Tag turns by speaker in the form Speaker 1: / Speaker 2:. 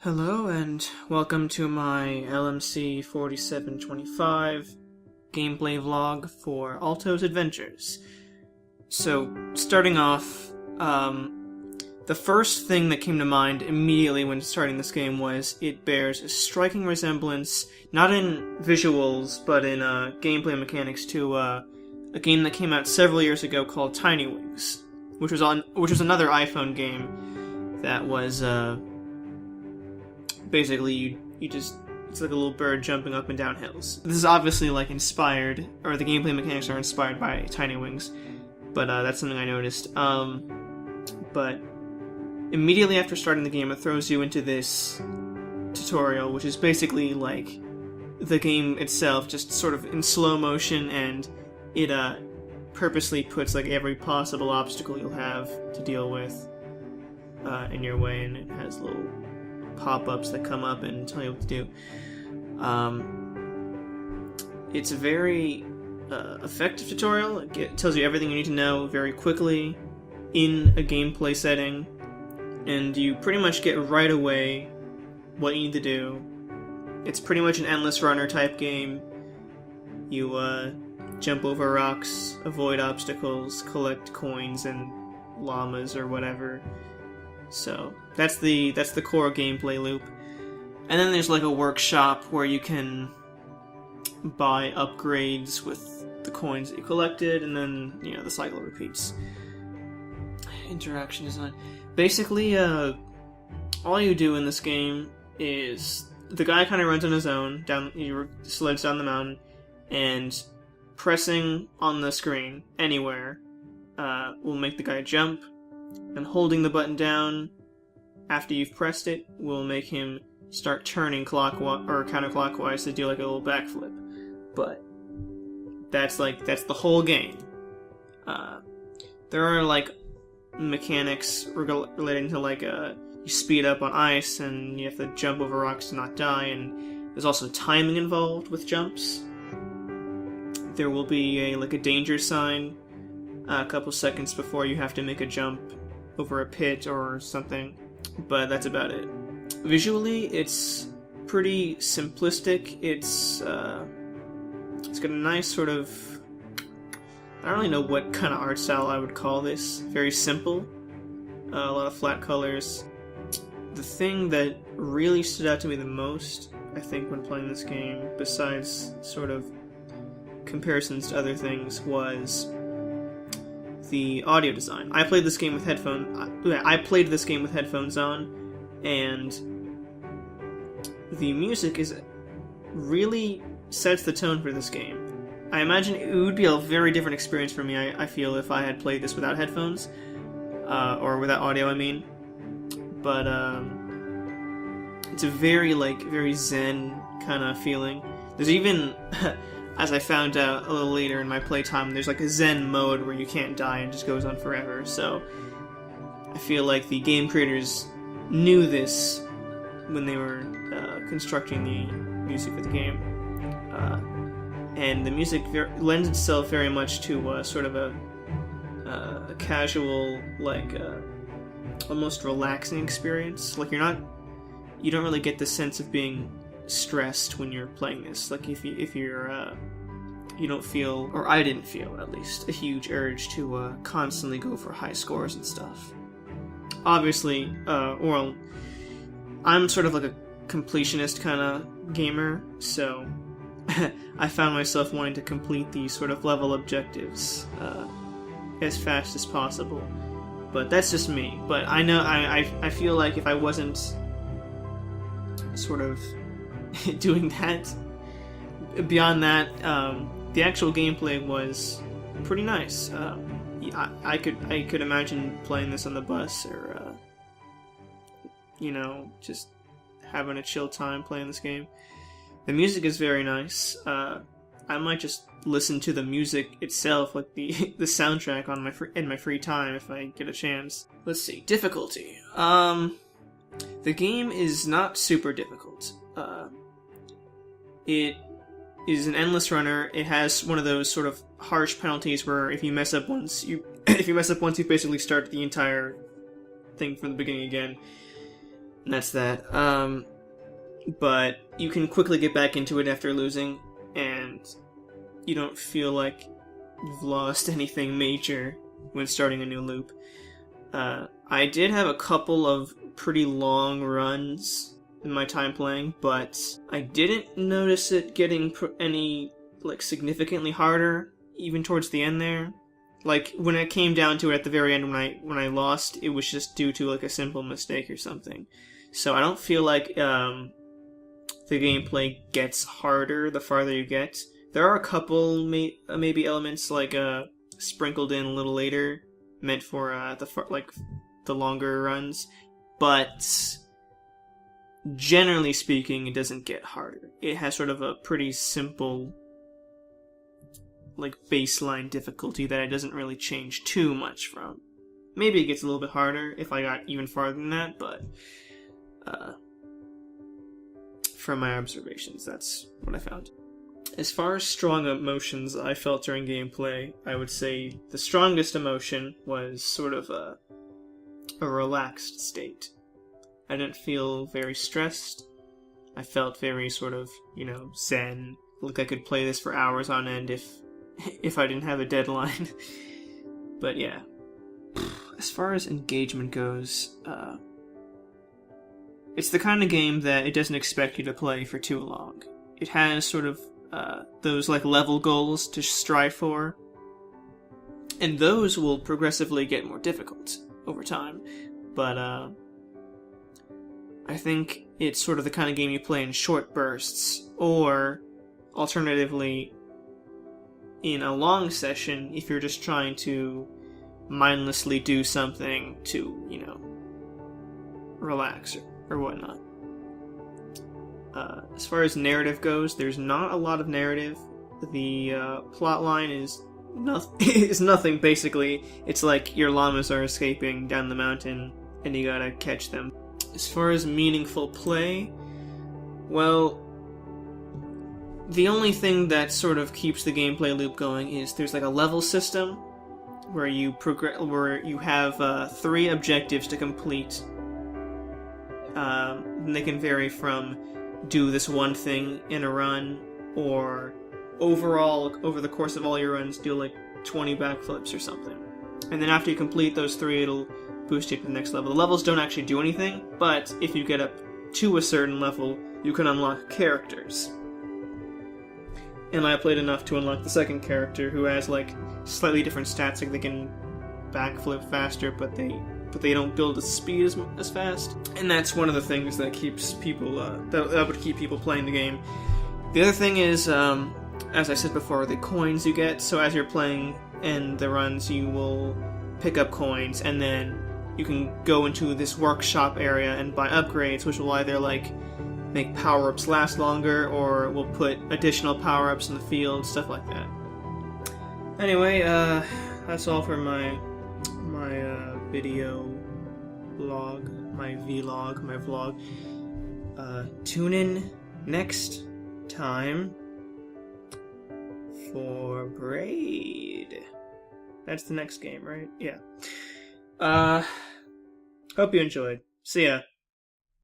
Speaker 1: Hello and welcome to my LMC 4725 gameplay vlog for Alto's Adventures. So, starting off, the first thing that came to mind immediately when starting this game was it bears a striking resemblance, not in visuals, but in gameplay mechanics to a game that came out several years ago called Tiny Wings, which was another iPhone game that was basically it's like a little bird jumping up and down hills. This is obviously like inspired, or the gameplay mechanics are inspired by Tiny Wings, but that's something I noticed. But immediately after starting the game, it throws you into this tutorial, which is basically like the game itself, just sort of in slow motion, and it purposely puts like every possible obstacle you'll have to deal with in your way, and it has little pop-ups that come up and tell you what to do. It's a very effective tutorial. It tells you everything you need to know very quickly in a gameplay setting, and you pretty much get right away what you need to do. It's pretty much an endless runner type game. You jump over rocks, avoid obstacles, collect coins and llamas or whatever. So that's the core gameplay loop. And then there's like a workshop where you can buy upgrades with the coins that you collected, and then, you know, the cycle repeats. Interaction design. Basically, all you do in this game is the guy kind of runs on his own, he sleds down the mountain, and pressing on the screen anywhere will make the guy jump, and holding the button down after you've pressed it will make him start turning clockwise or counterclockwise to do like a little backflip. But that's the whole game. There are like mechanics relating to like you speed up on ice and you have to jump over rocks to not die, and there's also timing involved with jumps. There will be a danger sign a couple seconds before you have to make a jump over a pit or something, but that's about it. Visually, it's pretty simplistic. It's got a nice sort of, I don't really know what kind of art style I would call this. Very simple, a lot of flat colors. The thing that really stood out to me the most, I think, when playing this game, besides sort of comparisons to other things, was the audio design. I played this game with headphones on, and the music really sets the tone for this game. I imagine it would be a very different experience for me, I feel, if I had played this without headphones, or without audio, I mean. But it's a very zen kind of feeling. There's even as I found out a little later in my playtime, there's like a Zen mode where you can't die and just goes on forever, so I feel like the game creators knew this when they were constructing the music for the game. And the music lends itself very much to sort of a casual, like, almost relaxing experience. Like, you don't really get the sense of being stressed when you're playing this. Like, if you're you don't feel, or I didn't feel at least, a huge urge to constantly go for high scores and stuff. Obviously, well, I'm sort of like a completionist kind of gamer, so I found myself wanting to complete these sort of level objectives as fast as possible. But that's just me. But I know I feel like if I wasn't sort of doing that, beyond that, the actual gameplay was pretty nice. I could imagine playing this on the bus, or you know, just having a chill time playing this game. The music is very nice. I might just listen to the music itself, like the soundtrack, in my free time if I get a chance. Let's see, difficulty. The game is not super difficult. It is an endless runner. It has one of those sort of harsh penalties where if you mess up once, you basically start the entire thing from the beginning again. that's that. But you can quickly get back into it after losing, and you don't feel like you've lost anything major when starting a new loop. I did have a couple of pretty long runs in my time playing, but I didn't notice it getting any, like, significantly harder, even towards the end there. Like, when it came down to it at the very end when I lost, it was just due to, like, a simple mistake or something. So I don't feel like, the gameplay gets harder the farther you get. There are a couple maybe elements like sprinkled in a little later, meant for the longer runs, but generally speaking, it doesn't get harder. It has sort of a pretty simple, like, baseline difficulty that it doesn't really change too much from. Maybe it gets a little bit harder if I got even farther than that, but from my observations, that's what I found. As far as strong emotions I felt during gameplay, I would say the strongest emotion was sort of a relaxed state. I didn't feel very stressed. I felt very sort of, zen. Like I could play this for hours on end if I didn't have a deadline. But yeah. As far as engagement goes, it's the kind of game that it doesn't expect you to play for too long. It has sort of those like level goals to strive for, and those will progressively get more difficult over time. But I think it's sort of the kind of game you play in short bursts, or alternatively in a long session if you're just trying to mindlessly do something to, relax or whatnot. As far as narrative goes, there's not a lot of narrative. The plot line is nothing, basically. It's like your llamas are escaping down the mountain, and you gotta catch them. As far as meaningful play, well, the only thing that sort of keeps the gameplay loop going is there's like a level system where you have 3 objectives to complete. And they can vary from do this one thing in a run, or overall, over the course of all your runs, do like 20 backflips or something. And then after you complete those 3, it'll boost you to the next level. The levels don't actually do anything, but if you get up to a certain level, you can unlock characters. And I played enough to unlock the second character, who has like slightly different stats, like they can backflip faster, but they don't build at speed as fast. And that's one of the things that keeps people that would keep people playing the game. The other thing is, as I said before, the coins you get. So as you're playing in the runs, you will pick up coins, and then you can go into this workshop area and buy upgrades, which will either like make power-ups last longer, or will put additional power-ups in the field, stuff like that. Anyway, that's all for my video blog, my vlog. Tune in next time for Braid. That's the next game, right? Yeah. Hope you enjoyed. See ya.